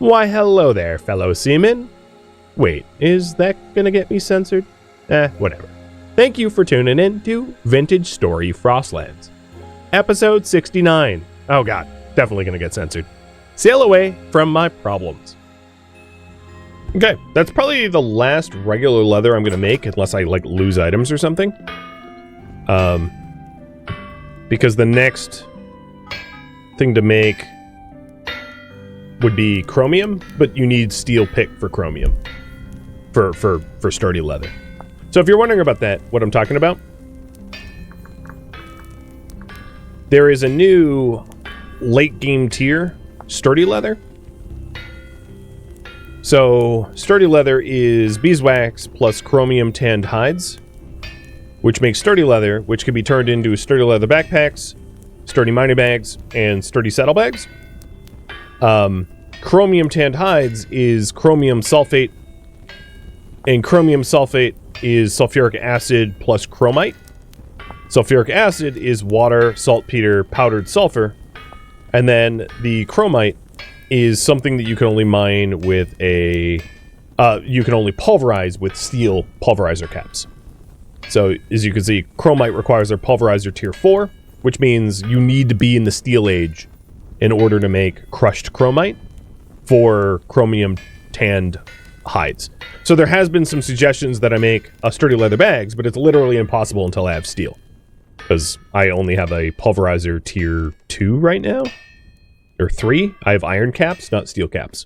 Why hello there, fellow seamen. Wait, is that gonna get me censored? Whatever. Thank you for tuning in to Vintage Story Frostlands. Episode 69. Oh god, definitely gonna get censored. Sail away from my problems. Okay, that's probably the last regular leather I'm gonna make, unless I, like, lose items or something. Because the next thing to make would be chromium, but you need steel pick for chromium. For sturdy leather. So if you're wondering about that, what I'm talking about, there is a new late game tier sturdy leather. So sturdy leather is beeswax plus chromium tanned hides, which makes sturdy leather, which can be turned into sturdy leather backpacks, sturdy mining bags, and sturdy saddlebags. Chromium tanned hides is chromium sulfate, and chromium sulfate is sulfuric acid plus chromite. Sulfuric acid is water, saltpeter, powdered sulfur, and then the chromite is something that you can only mine with you can only pulverize with steel pulverizer caps. So, as you can see, chromite requires a pulverizer tier 4, which means you need to be in the steel age in order to make crushed chromite for chromium tanned hides. So there has been some suggestions that I make sturdy leather bags, but it's literally impossible until I have steel. Because I only have a pulverizer tier 2 right now. Or 3. I have iron caps, not steel caps.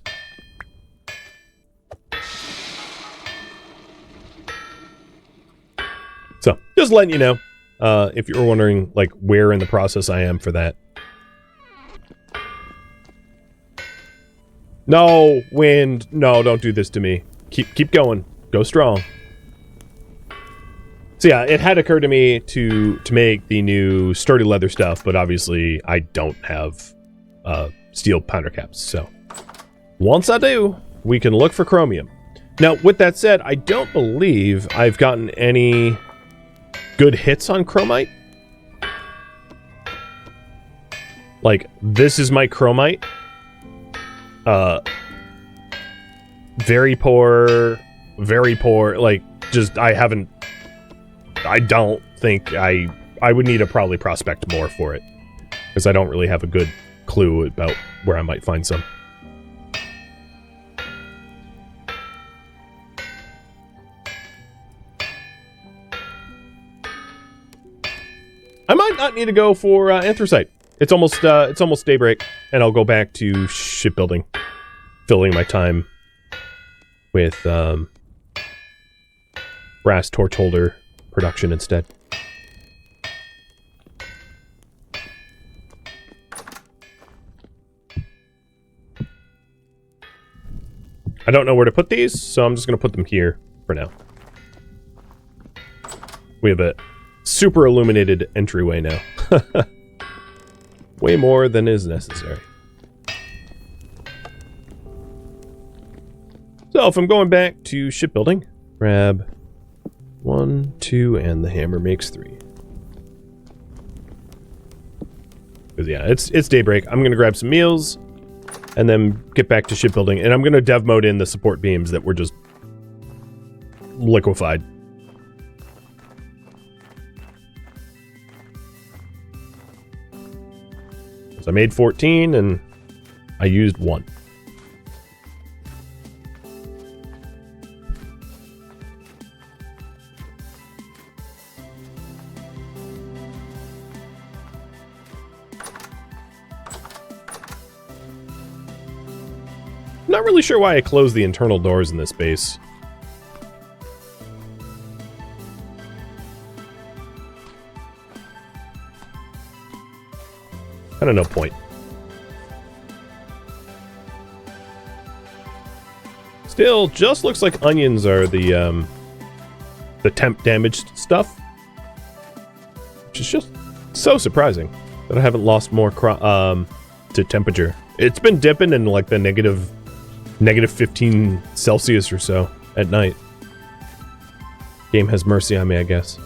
So, just letting you know, if you're wondering, like, where in the process I am for that. No, wind. No, don't do this to me. Keep going. Go strong. So yeah, it had occurred to me to make the new sturdy leather stuff, but obviously I don't have steel pounder caps. So once I do, we can look for chromium. Now, with that said, I don't believe I've gotten any good hits on chromite. Like, this is my chromite. Very poor, like, just, I don't think I would need to probably prospect more for it, because I don't really have a good clue about where I might find some. I might not need to go for anthracite. It's almost daybreak, and I'll go back to shipbuilding, filling my time with brass torch holder production instead. I don't know where to put these, so I'm just going to put them here for now. We have a super illuminated entryway now. Way more than is necessary. So if I'm going back to shipbuilding, grab 1, 2, and the hammer makes 3. Because yeah, it's daybreak. I'm gonna grab some meals, and then get back to shipbuilding, and I'm gonna dev mode in the support beams that were just liquefied. So I made 14, and I used 1. Not really sure why I closed the internal doors in this base. Kinda no point. Still, just looks like onions are the temp damaged stuff. Which is just so surprising that I haven't lost more to temperature. It's been dipping in like the negative 15 Celsius or so at night. Game has mercy on me, I guess.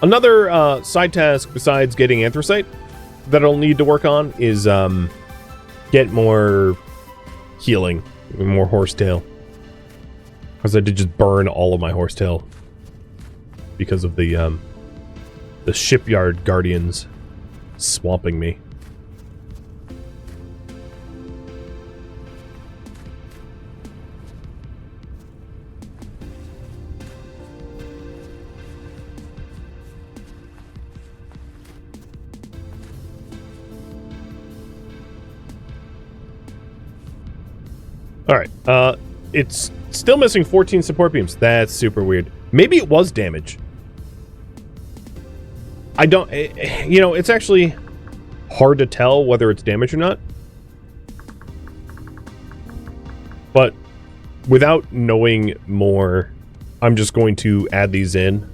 Another side task besides getting anthracite that I'll need to work on is get more healing, more horsetail. Because I did just burn all of my horsetail because of the shipyard guardians swamping me. Alright, it's still missing 14 support beams. That's super weird. Maybe it was damage. I don't... You know, it's actually hard to tell whether it's damage or not. But without knowing more, I'm just going to add these in.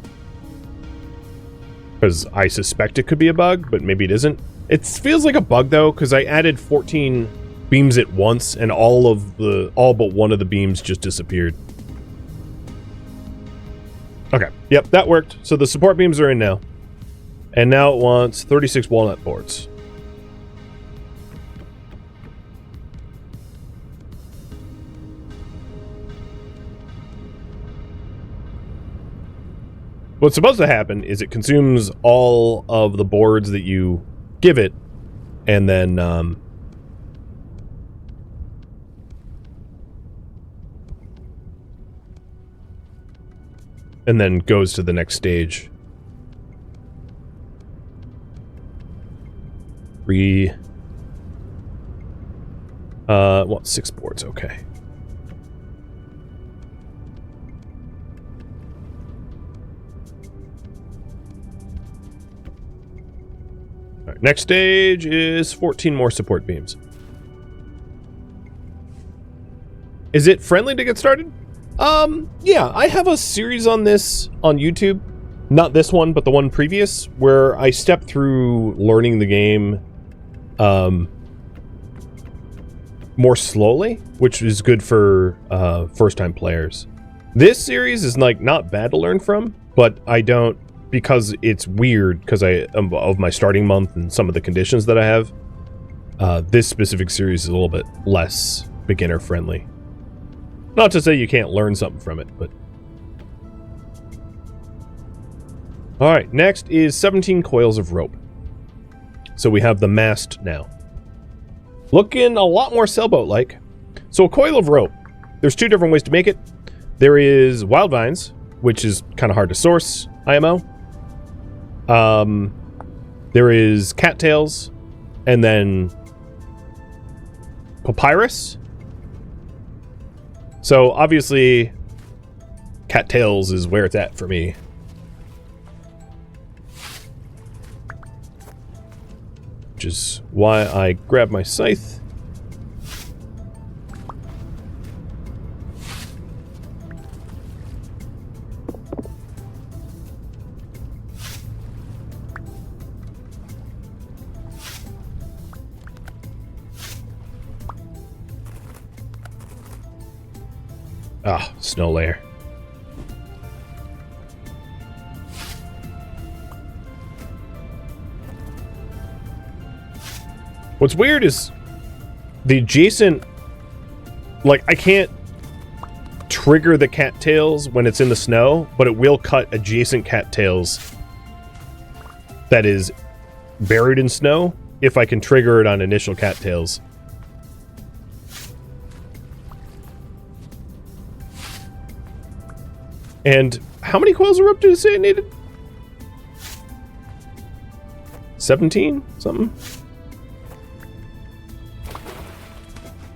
Because I suspect it could be a bug, but maybe it isn't. It feels like a bug, though, because I added 14... beams at once, and all but one of the beams just disappeared. Okay, yep, that worked. So the support beams are in now. And now it wants 36 walnut boards. What's supposed to happen is it consumes all of the boards that you give it, and then, and then goes to the next stage. Well, 6 boards, okay. All right, next stage is 14 more support beams. Is it friendly to get started? Yeah, I have a series on this on YouTube. Not this one, but the one previous, where I stepped through learning the game more slowly, which is good for first-time players. This series is like not bad to learn from, but I don't, because it's weird because of my starting month and some of the conditions that I have. This specific series is a little bit less beginner friendly. Not to say you can't learn something from it, but... Alright, next is 17 coils of rope. So we have the mast now. Looking a lot more sailboat-like. So a coil of rope. There's 2 different ways to make it. There is wild vines, which is kind of hard to source, IMO. There is cattails, and then papyrus. So, obviously, cattails is where it's at for me. Which is why I grab my scythe. Ah, snow layer. What's weird is the adjacent, like, I can't trigger the cattails when it's in the snow, but it will cut adjacent cattails that is buried in snow if I can trigger it on initial cattails. And how many coils of rope did it say it needed? 17? Something?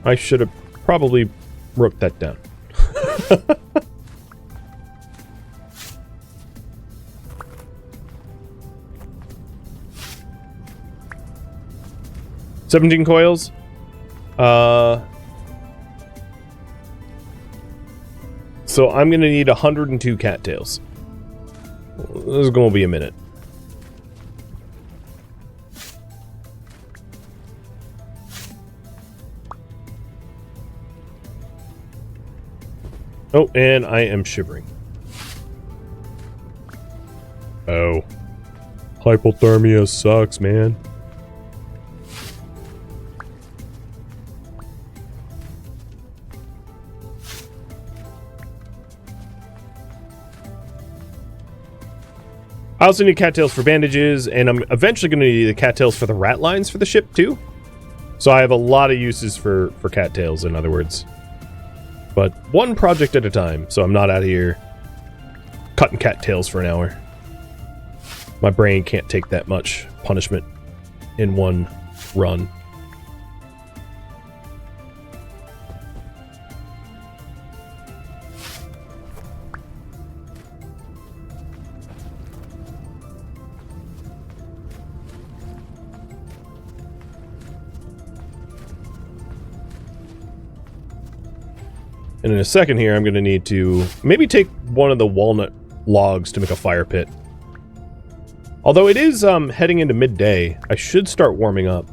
I should have probably wrote that down. $17 coils. So I'm going to need 102 cattails. This is going to be a minute. Oh, and I am shivering. Oh. Hypothermia sucks, man. I also need cattails for bandages, and I'm eventually going to need the cattails for the rat lines for the ship, too. So I have a lot of uses for cattails, in other words. But one project at a time, so I'm not out here cutting cattails for an hour. My brain can't take that much punishment in one run. And in a second here, I'm going to need to maybe take one of the walnut logs to make a fire pit. Although it is heading into midday, I should start warming up.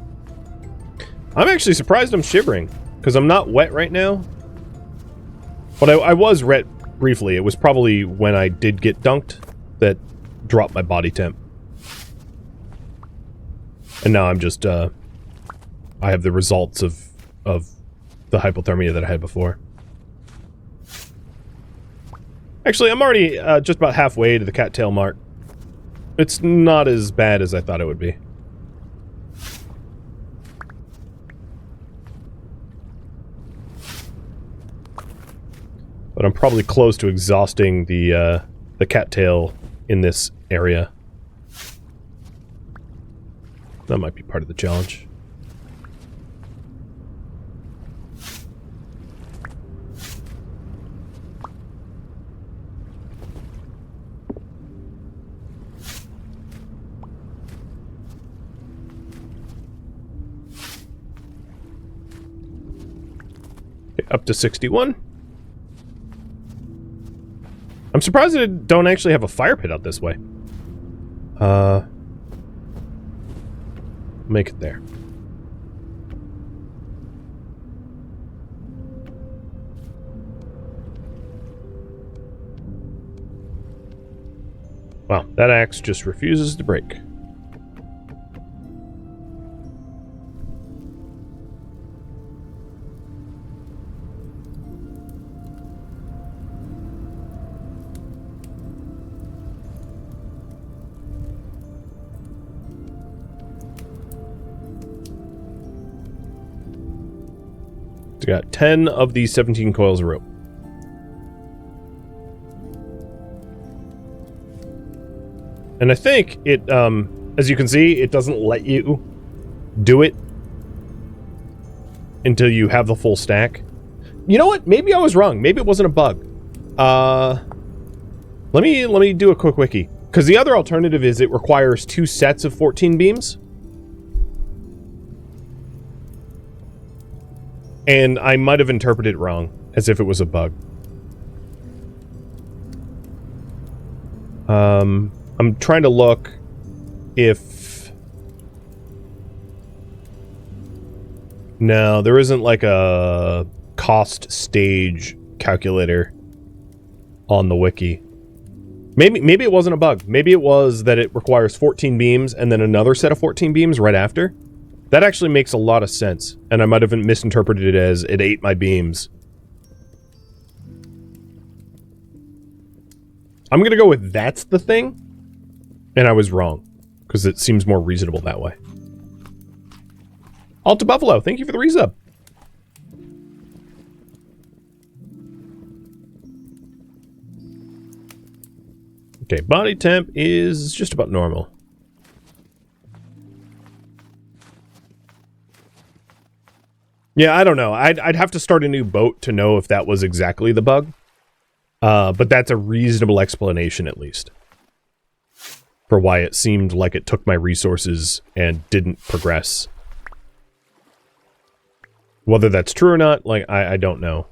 I'm actually surprised I'm shivering, because I'm not wet right now. But I was wet briefly. It was probably when I did get dunked that dropped my body temp. And now I'm just, I have the results of the hypothermia that I had before. Actually, I'm already just about halfway to the cattail mark. It's not as bad as I thought it would be. But I'm probably close to exhausting the cattail in this area. That might be part of the challenge. Up to 61. I'm surprised I don't actually have a fire pit out this way. Make it there. Wow, that axe just refuses to break. It's got 10 of these 17 coils of rope. And I think it, as you can see, it doesn't let you do it until you have the full stack. You know what? Maybe I was wrong. Maybe it wasn't a bug. Let me do a quick wiki. Because the other alternative is it requires 2 sets of 14 beams. And I might have interpreted it wrong, as if it was a bug. I'm trying to look if... No, there isn't like a cost stage calculator on the wiki. Maybe it wasn't a bug. Maybe it was that it requires 14 beams and then another set of 14 beams right after. That actually makes a lot of sense, and I might have misinterpreted it as it ate my beams. I'm gonna go with that's the thing, and I was wrong, because it seems more reasonable that way. Alta Buffalo, thank you for the resub. Okay, body temp is just about normal. Yeah, I don't know. I'd have to start a new boat to know if that was exactly the bug. But that's a reasonable explanation, at least, for why it seemed like it took my resources and didn't progress. Whether that's true or not, like, I don't know.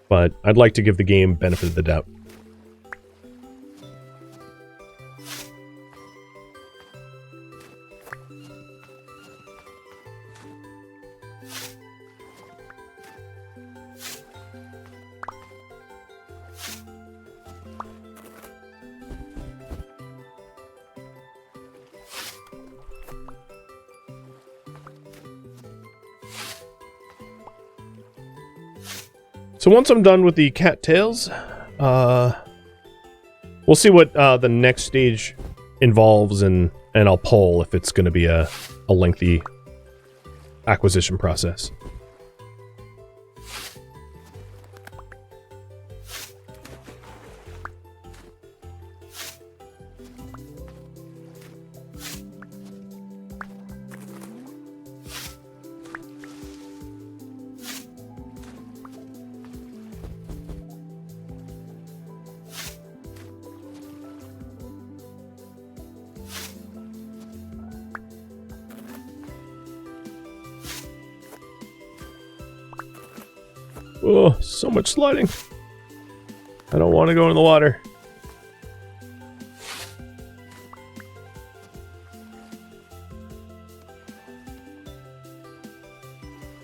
But I'd like to give the game benefit of the doubt. So once I'm done with the cattails, We'll see what the next stage involves, and I'll poll if it's going to be a lengthy acquisition process. Oh, so much sliding. I don't want to go in the water.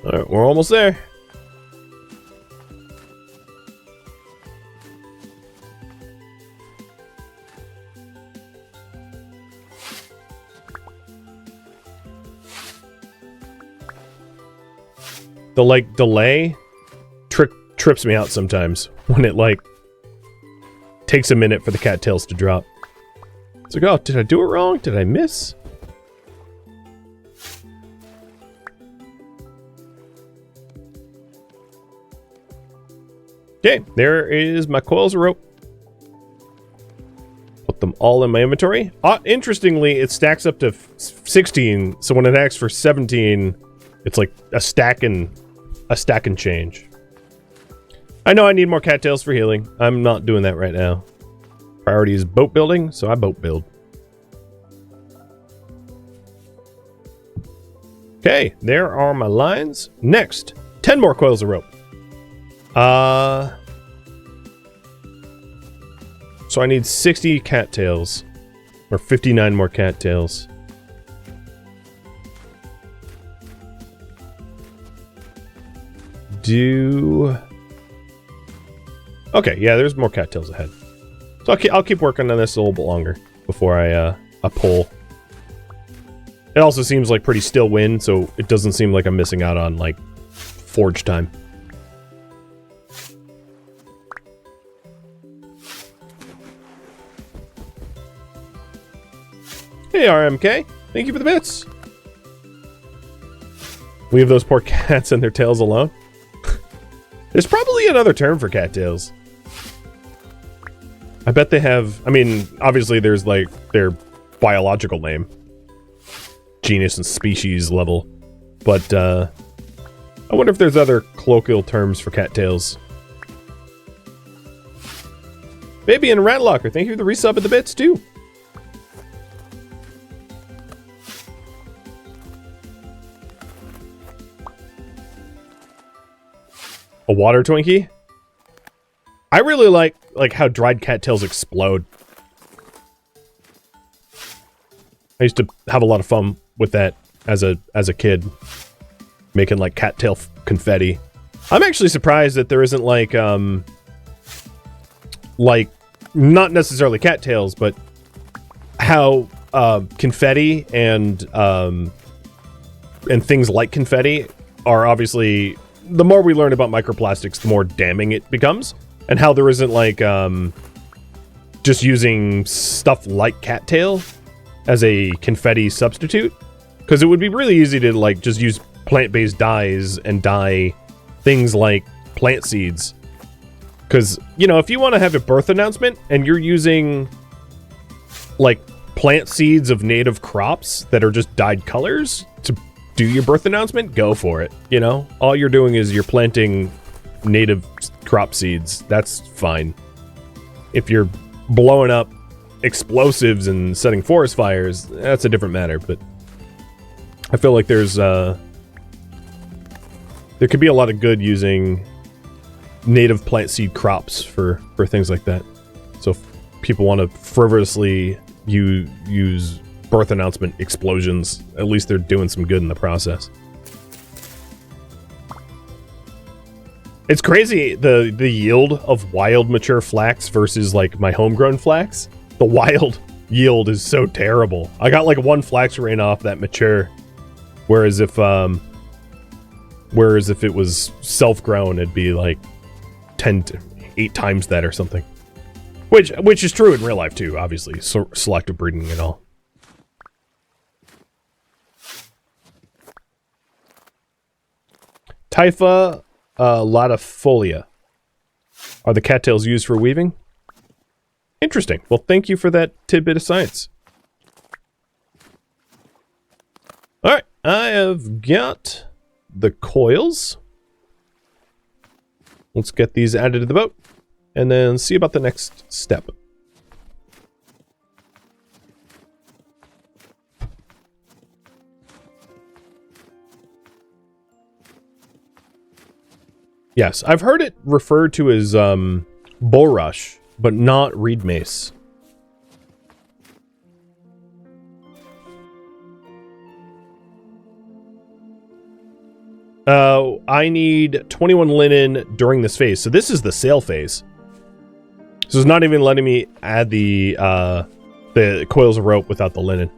Alright, we're almost there. The, like, delay trips me out sometimes when it, like, takes a minute for the cattails to drop. It's like, oh, did I do it wrong? Did I miss? Okay, there is my coils of rope. Put them all in my inventory. Interestingly, it stacks up to 16, so when it asks for 17, it's like a stack and change. I know I need more cattails for healing. I'm not doing that right now. Priority is boat building, so I boat build. Okay, there are my lines. Next, 10 more coils of rope. So I need 60 cattails. Or 59 more cattails. Okay, yeah, there's more cattails ahead. So I'll keep working on this a little bit longer before I pull. It also seems like pretty still wind, so it doesn't seem like I'm missing out on, like, forge time. Hey, RMK. Thank you for the bits. Leave those poor cats and their tails alone. There's probably another term for cattails. I bet they have... I mean, obviously there's, like, their biological name. Genus and species level. But, I wonder if there's other colloquial terms for cattails. Baby and Ratlocker, thank you for the resub of the bits, too. A water Twinkie? I really like how dried cattails explode. I used to have a lot of fun with that as a kid, making like cattail confetti. I'm actually surprised that there isn't like not necessarily cattails, but how confetti and things like confetti are obviously, the more we learn about microplastics, the more damning it becomes. And how there isn't, like, just using stuff like cattail as a confetti substitute. Because it would be really easy to, like, just use plant-based dyes and dye things like plant seeds. Because, you know, if you want to have a birth announcement and you're using, like, plant seeds of native crops that are just dyed colors to do your birth announcement, go for it, you know? All you're doing is you're planting native crop seeds. That's fine. If you're blowing up explosives and setting forest fires, that's a different matter, but I feel like there could be a lot of good using native plant seed crops for things like that. So if people want to frivolously use birth announcement explosions, at least they're doing some good in the process. It's crazy, the yield of wild mature flax versus, like, my homegrown flax. The wild yield is so terrible. I got, like, one flax rain off that mature, whereas if it was self-grown, it'd be, like, 8 times that or something. Which is true in real life too, obviously. So selective breeding and all. Typha latifolia are the cattails used for weaving? Interesting. Well, thank you for that tidbit of science. Alright, I have got the coils. Let's get these added to the boat, and then see about the next step. Yes, I've heard it referred to as bulrush, but not reed mace. I need 21 linen during this phase. So this is the sail phase. So it's not even letting me add the coils of rope without the linen.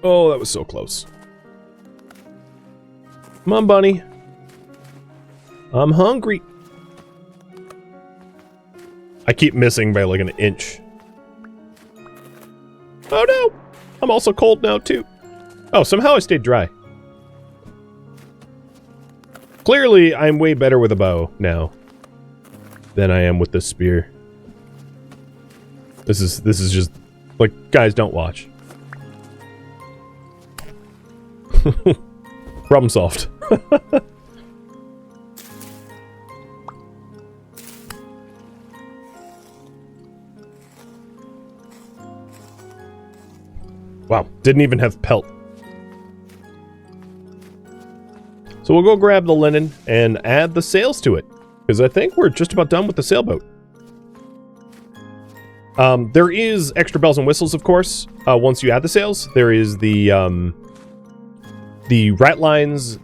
Oh, that was so close. Come on, bunny. I'm hungry. I keep missing by like an inch. Oh no! I'm also cold now too. Oh, somehow I stayed dry. Clearly, I'm way better with a bow now than I am with the spear. This is just like, guys, don't watch. Problem solved. Wow, didn't even have pelt. So we'll go grab the linen and add the sails to it, because I think we're just about done with the sailboat. There is extra bells and whistles, of course, once you add the sails. There is the ratlines,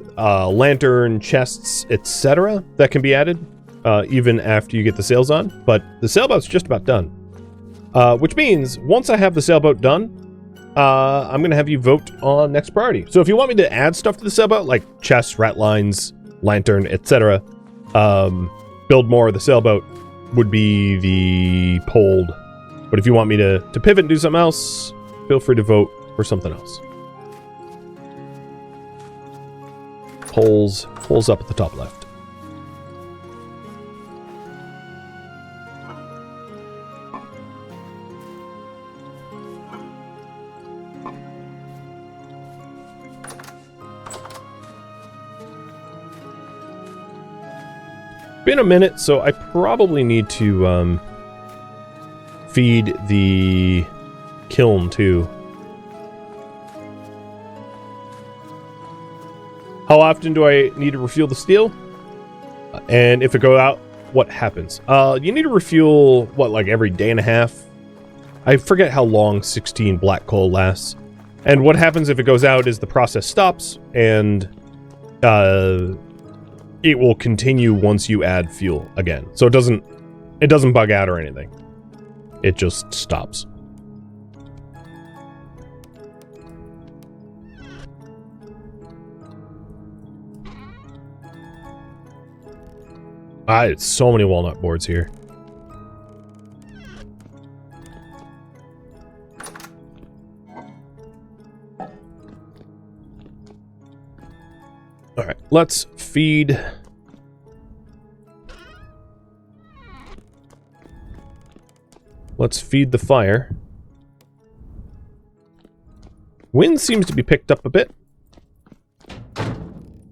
lantern, chests, etc. that can be added, even after you get the sails on. But the sailboat's just about done. Which means, once I have the sailboat done, I'm going to have you vote on next priority. So if you want me to add stuff to the sailboat, like chests, ratlines, lantern, etc., build more of the sailboat would be the polled. But if you want me to pivot and do something else, feel free to vote for something else. Polls up at the top left. Been a minute, so I probably need to feed the kiln too. How often do I need to refuel the steel? And if it goes out, what happens? You need to refuel, what, like every day and a half? I forget how long 16 black coal lasts. And what happens if it goes out is the process stops, and it will continue once you add fuel again. So it doesn't bug out or anything. It just stops. It's so many walnut boards here. All right, let's feed. Let's feed the fire. Wind seems to be picked up a bit.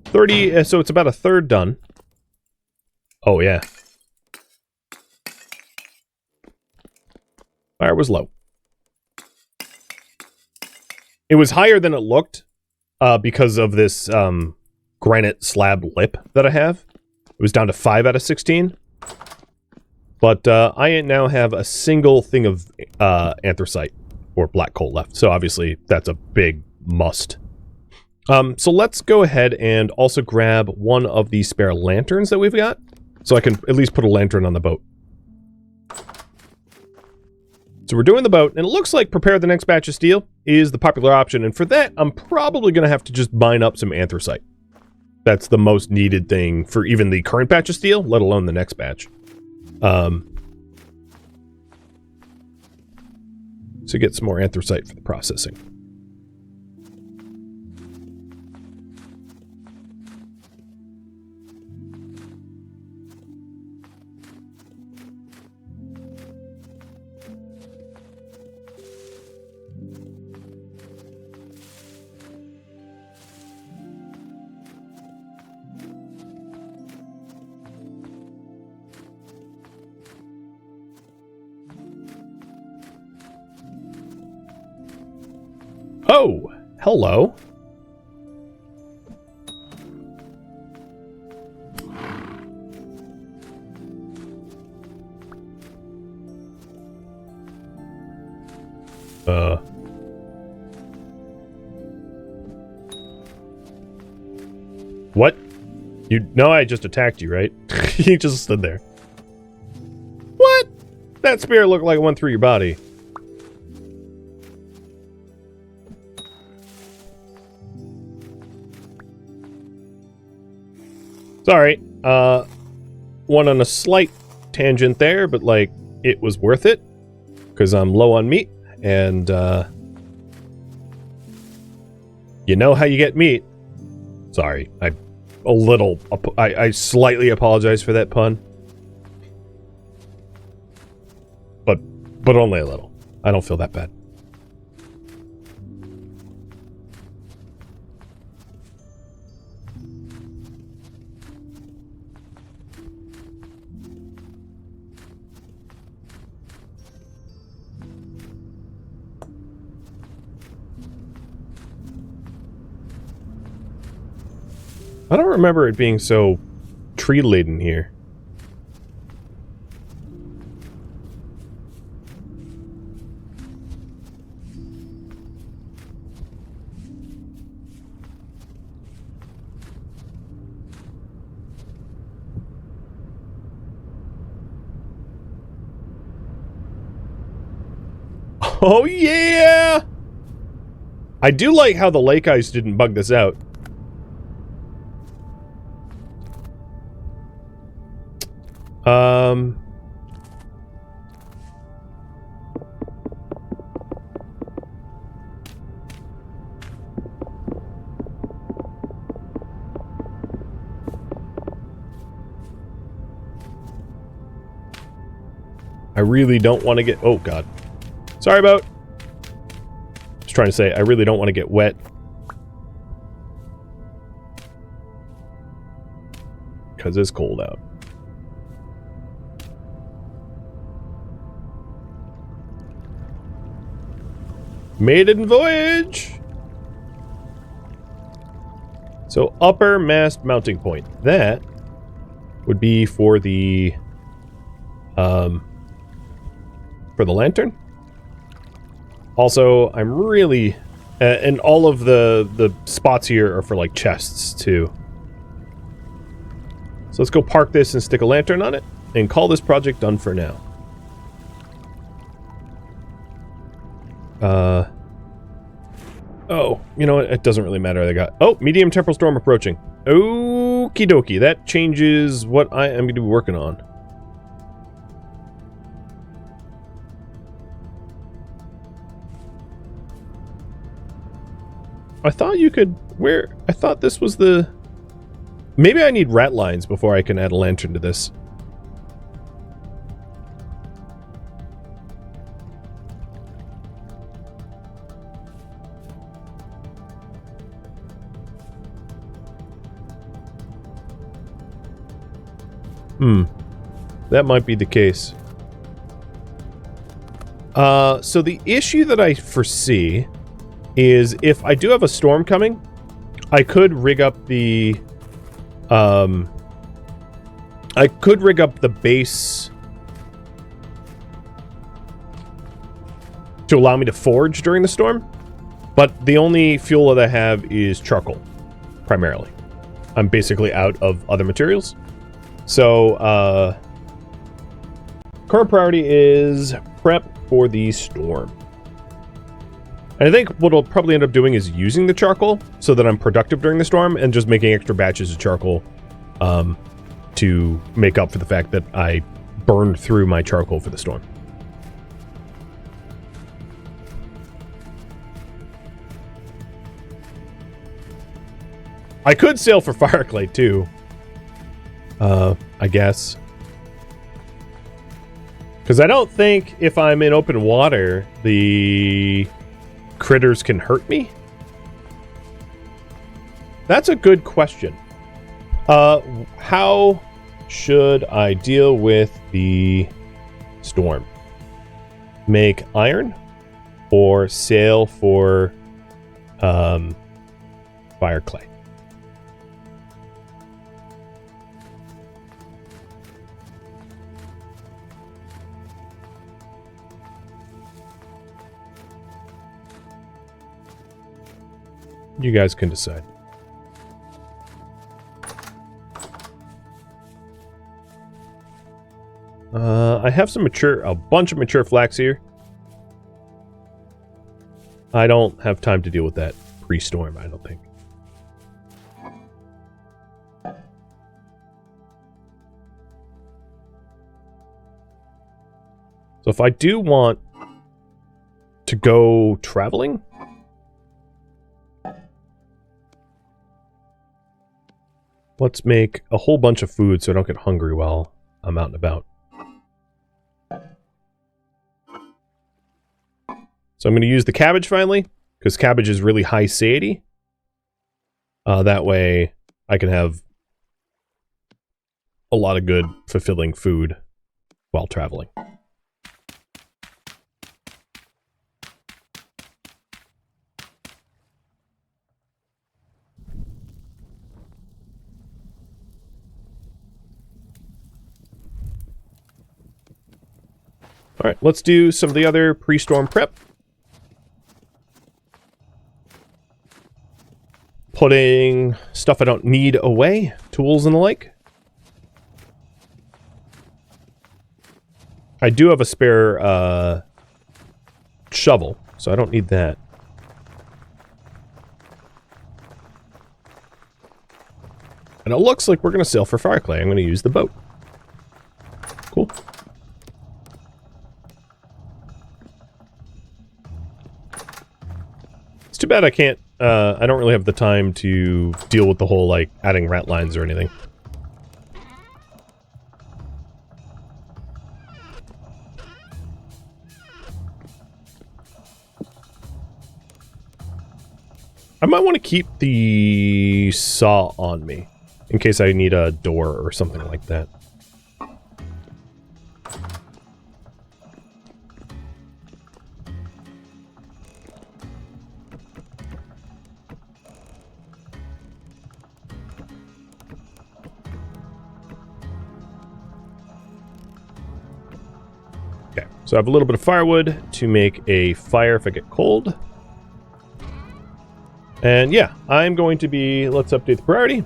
30, so it's about a third done. Oh, yeah. Fire was low. It was higher than it looked because of this granite slab lip that I have. It was down to 5 out of 16. But I now have a single thing of anthracite or black coal left. So obviously that's a big must. So let's go ahead and also grab one of the spare lanterns that we've got. So I can at least put a lantern on the boat. So we're doing the boat, and it looks like prepare the next batch of steel is the popular option. And for that, I'm probably going to have to just mine up some anthracite. That's the most needed thing for even the current batch of steel, let alone the next batch. So get some more anthracite for the processing. Oh, hello. What? You know I just attacked you, right? You just stood there. What? That spear looked like it went through your body. Sorry, went on a slight tangent there, but, like, it was worth it, because I'm low on meat, and, you know how you get meat. Sorry, I slightly apologize for that pun. But only a little. I don't feel that bad. I don't remember it being so tree-laden here. Oh yeah! I do like how the lake ice didn't bug this out. I really don't want to get... Oh, God. Sorry about... Just trying to say, I really don't want to get wet. Because it's cold out. Maiden voyage! So, upper mast mounting point. That would be for the... for the lantern. Also, I'm really... and all of the spots here are for, like, chests, too. So let's go park this and stick a lantern on it, and call this project done for now. Oh, you know what? It doesn't really matter. I got... Oh, medium temporal storm approaching. Okie dokie. That changes what I am going to be working on. I thought you could... Where... I thought this was the... Maybe I need rat lines before I can add a lantern to this. That might be the case. So the issue that I foresee is if I do have a storm coming, I could rig up the... I could rig up the base to allow me to forge during the storm, but the only fuel that I have is charcoal, primarily. I'm basically out of other materials. So, current priority is prep for the storm. And I think what I'll probably end up doing is using the charcoal so that I'm productive during the storm and just making extra batches of charcoal to make up for the fact that I burned through my charcoal for the storm. I could sail for fire clay too. I guess. Because I don't think if I'm in open water, the critters can hurt me. That's a good question. How should I deal with the storm? Make iron or sail for fire clay? You guys can decide. I have a bunch of mature flax here. I don't have time to deal with that pre-storm, I don't think. So if I do want to go traveling, let's make a whole bunch of food so I don't get hungry while I'm out and about. So I'm going to use the cabbage finally, because cabbage is really high satiety. That way I can have a lot of good, fulfilling food while traveling. Alright, let's do some of the other pre-storm prep. Putting stuff I don't need away, tools and the like. I do have a spare shovel, so I don't need that. And it looks like we're going to sail for fire clay. I'm going to use the boat. Cool. It's too bad I can't, I don't really have the time to deal with the whole, like, adding rat lines or anything. I might want to keep the saw on me, in case I need a door or something like that. Okay, so I have a little bit of firewood to make a fire if I get cold. And yeah, I'm going to be, let's update the priority.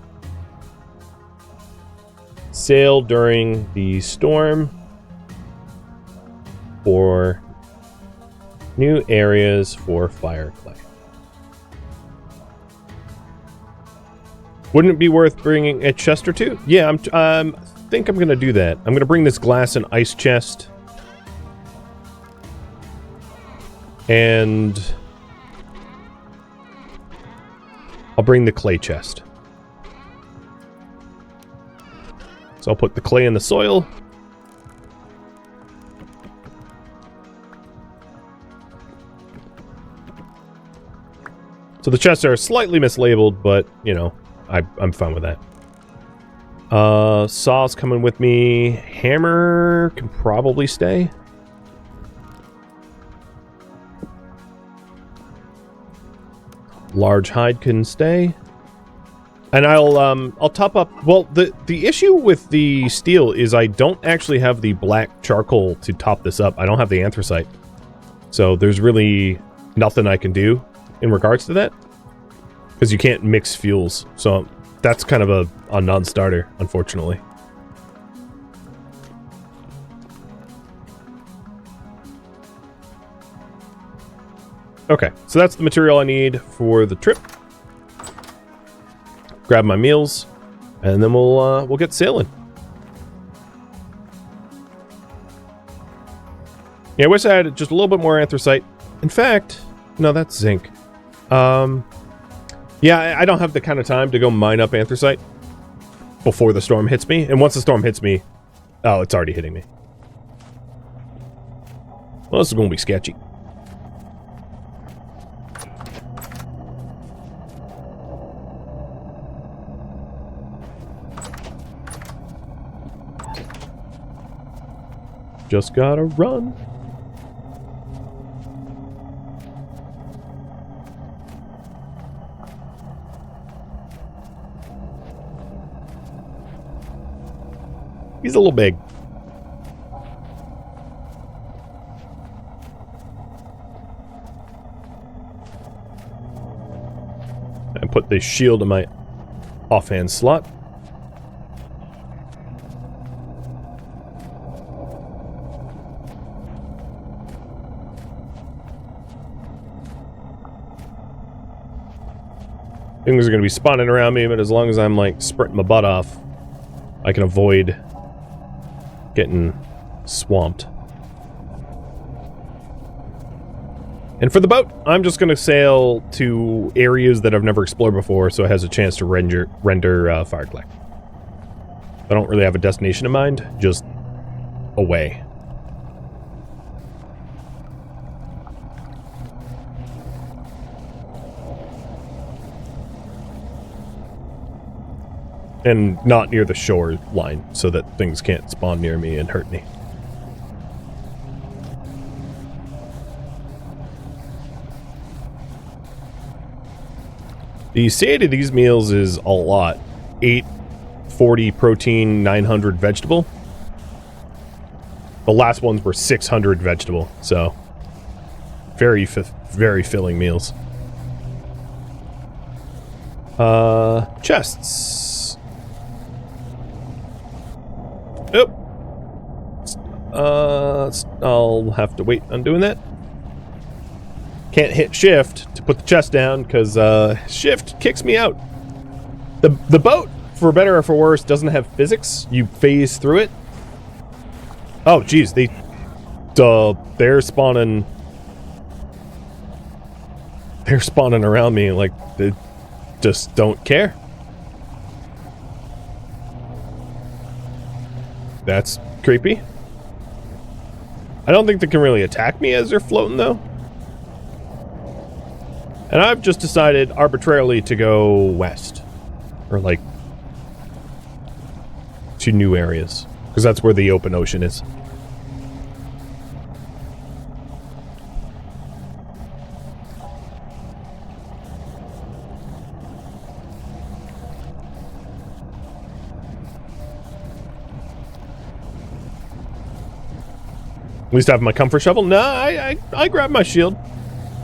Sail during the storm for new areas for fire clay. Wouldn't it be worth bringing a chest or two? Yeah, I think I'm going to do that. I'm going to bring this glass and ice chest. And I'll bring the clay chest. So I'll put the clay in the soil. So the chests are slightly mislabeled, but, you know, I'm fine with that. Saw's coming with me. Hammer can probably stay. Large hide can stay. And I'll top up. Well, the issue with the steel is I don't actually have the black charcoal to top this up. I don't have the anthracite. So there's really nothing I can do in regards to that. Because you can't mix fuels. So that's kind of a non-starter, unfortunately. Okay, so that's the material I need for the trip. Grab my meals, and then we'll get sailing. Yeah, I wish I had just a little bit more anthracite. In fact, no, that's zinc. Yeah, I don't have the kind of time to go mine up anthracite before the storm hits me. And once the storm hits me, oh, it's already hitting me. Well, this is going to be sketchy. Just gotta run. He's a little big. And put the shield in my offhand slot. Things are going to be spawning around me, but as long as I'm like sprinting my butt off, I can avoid getting swamped. And for the boat, I'm just going to sail to areas that I've never explored before, so it has a chance to render fire collect. I don't really have a destination in mind, just away. And not near the shore line, so that things can't spawn near me and hurt me. The satiety of these meals is a lot. 840 protein, 900 vegetable. The last ones were 600 vegetable, so very filling meals. Chests. Oop. I'll have to wait on doing that. Can't hit shift to put the chest down because shift kicks me out. The boat, for better or for worse, doesn't have physics. You phase through it. Oh, geez, they're spawning. They're spawning around me like they just don't care. That's creepy. I don't think they can really attack me as they're floating, though. And I've just decided arbitrarily to go west. Or, like, to new areas. Because that's where the open ocean is. At least I have my comfort shovel. No, I grab my shield.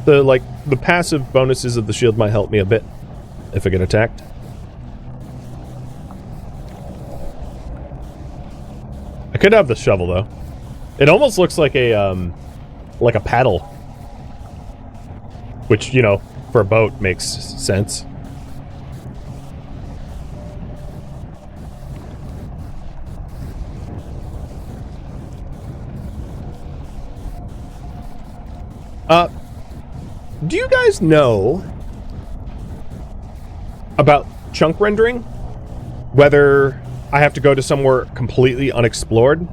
The passive bonuses of the shield might help me a bit if I get attacked. I could have the shovel though. It almost looks like a paddle, which, you know, for a boat makes sense. Do you guys know about chunk rendering? Whether I have to go to somewhere completely unexplored?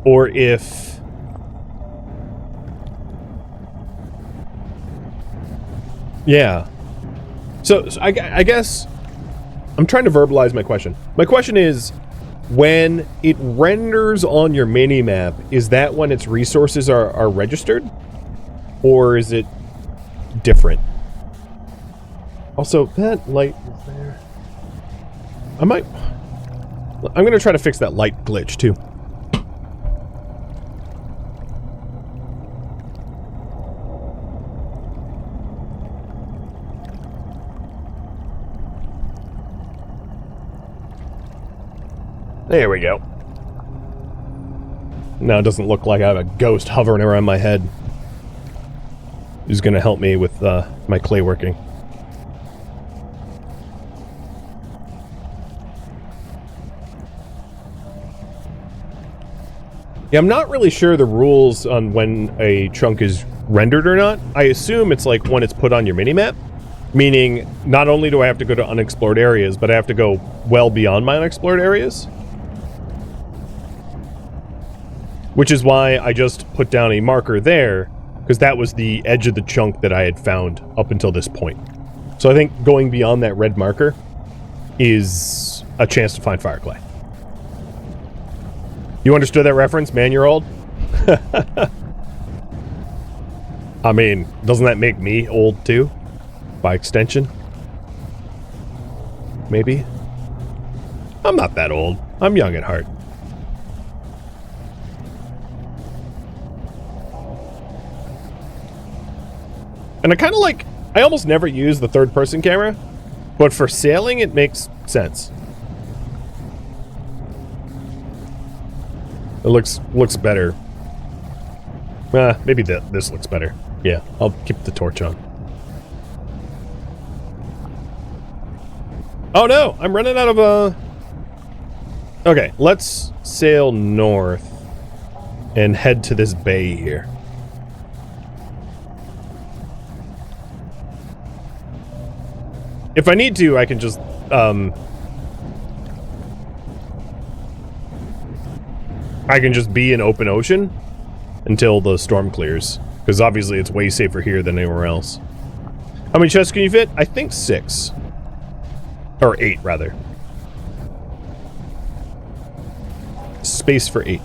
Or if... Yeah. So I guess... I'm trying to verbalize my question. My question is... When it renders on your mini-map, is that when its resources are registered? Or is it different? Also, that light is there. I'm going to try to fix that light glitch, too. There we go. Now it doesn't look like I have a ghost hovering around my head who's going to help me with my clay working. Yeah, I'm not really sure the rules on when a chunk is rendered or not. I assume it's like when it's put on your minimap, meaning not only do I have to go to unexplored areas, but I have to go well beyond my unexplored areas. Which is why I just put down a marker there, because that was the edge of the chunk that I had found up until this point. So I think going beyond that red marker is a chance to find fire clay. You understood that reference, man-year-old? I mean, doesn't that make me old too? By extension? Maybe? I'm not that old. I'm young at heart. And I kind of like... I almost never use the third-person camera, but for sailing, it makes sense. It looks better. Maybe this looks better. Yeah, I'll keep the torch on. Oh no, I'm running out of Okay, let's sail north and head to this bay here. If I need to, I can just be in open ocean until the storm clears. Because obviously it's way safer here than anywhere else. How many chests can you fit? I think 6. Or 8, rather. Space for 8.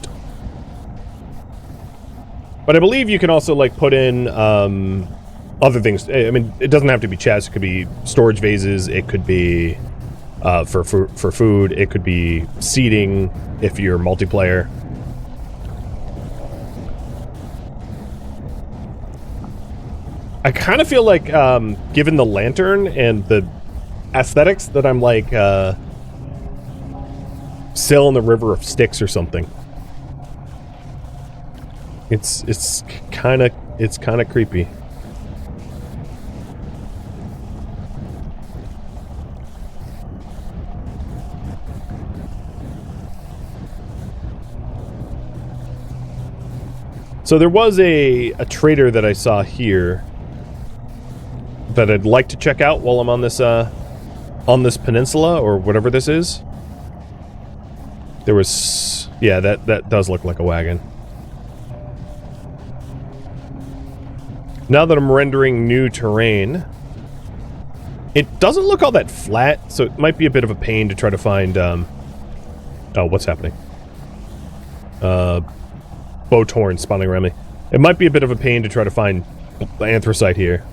But I believe you can also, like, put in, other things. I mean, it doesn't have to be chests. It could be storage vases. It could be, for food. It could be seating if you're multiplayer. I kind of feel like, given the lantern and the aesthetics, that I'm like, sailing the river of Styx or something. It's kind of creepy. So there was a trader that I saw here that I'd like to check out while I'm on this peninsula, or whatever this is. There was... yeah, that does look like a wagon. Now that I'm rendering new terrain, it doesn't look all that flat, so it might be a bit of a pain to try to find, oh, what's happening? Boat horn spawning around me. It might be a bit of a pain to try to find anthracite here,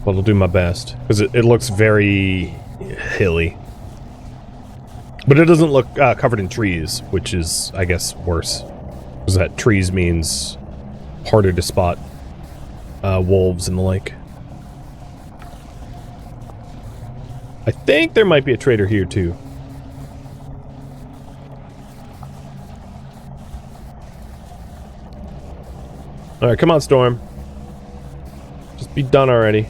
but I'll do my best, because it looks very hilly. But it doesn't look covered in trees, which is, I guess, worse. Because that trees means harder to spot wolves and the like. I think there might be a trader here, too. Alright, come on, Storm. Just be done already.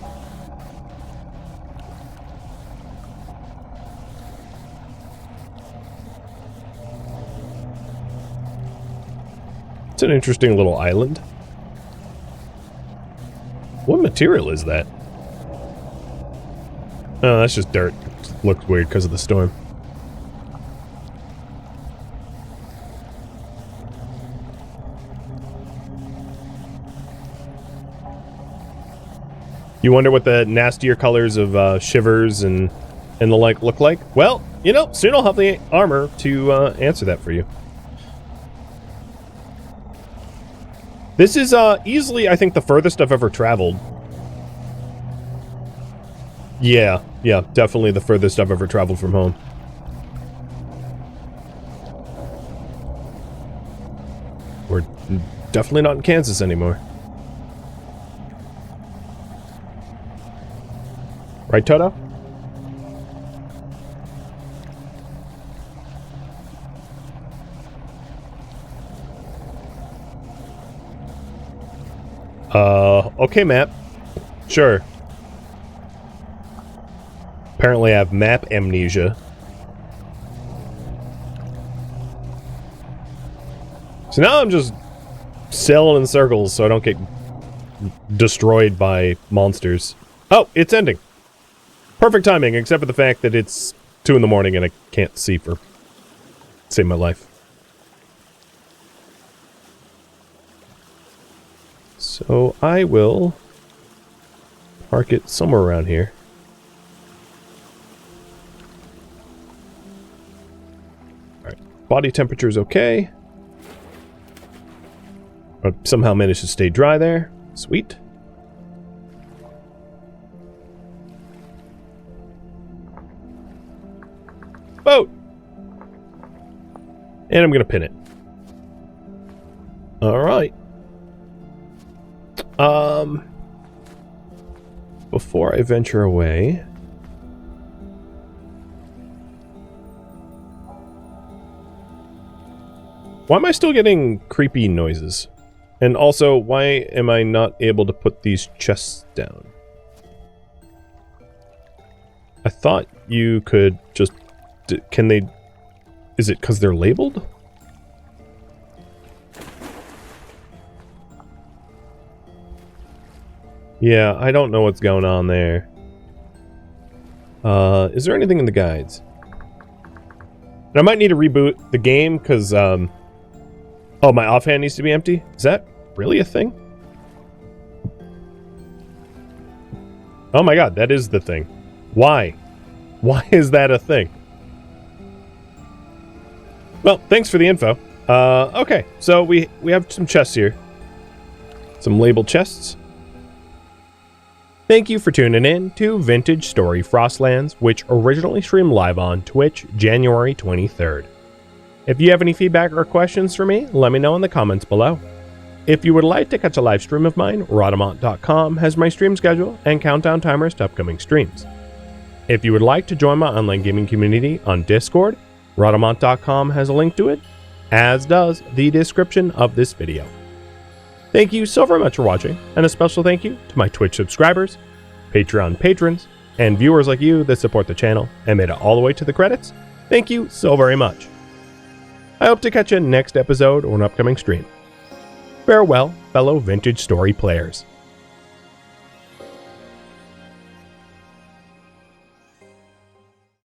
It's an interesting little island. What material is that? Oh, that's just dirt. It looks weird because of the storm. You wonder what the nastier colors of shivers and the like look like? Well, you know, soon I'll have the armor to answer that for you. This is easily, I think, the furthest I've ever traveled. Yeah, definitely the furthest I've ever traveled from home. We're definitely not in Kansas anymore. Right, Toto? Okay, map. Sure. Apparently I have map amnesia. So now I'm just sailing in circles so I don't get destroyed by monsters. Oh, it's ending. Perfect timing, except for the fact that it's 2 in the morning and I can't see for save my life. So I will park it somewhere around here. Alright, body temperature is okay. I somehow managed to stay dry there. Sweet. Boat! And I'm gonna pin it. Alright. Before I venture away... Why am I still getting creepy noises? And also, why am I not able to put these chests down? I thought you could just... Can they... Is it because they're labeled? Yeah, I don't know what's going on there. Is there anything in the guides? And I might need to reboot the game, because, oh, my offhand needs to be empty? Is that really a thing? Oh my god, that is the thing. Why? Why is that a thing? Well, thanks for the info. Okay, so we have some chests here. Some labeled chests. Thank you for tuning in to Vintage Story Frostlands, which originally streamed live on Twitch January 23rd. If you have any feedback or questions for me, let me know in the comments below. If you would like to catch a live stream of mine, Rhadamant.com has my stream schedule and countdown timers to upcoming streams. If you would like to join my online gaming community on Discord, Rhadamant.com has a link to it, as does the description of this video. Thank you so very much for watching, and a special thank you to my Twitch subscribers, Patreon patrons, and viewers like you that support the channel and made it all the way to the credits. Thank you so very much. I hope to catch you next episode or an upcoming stream. Farewell, fellow Vintage Story players.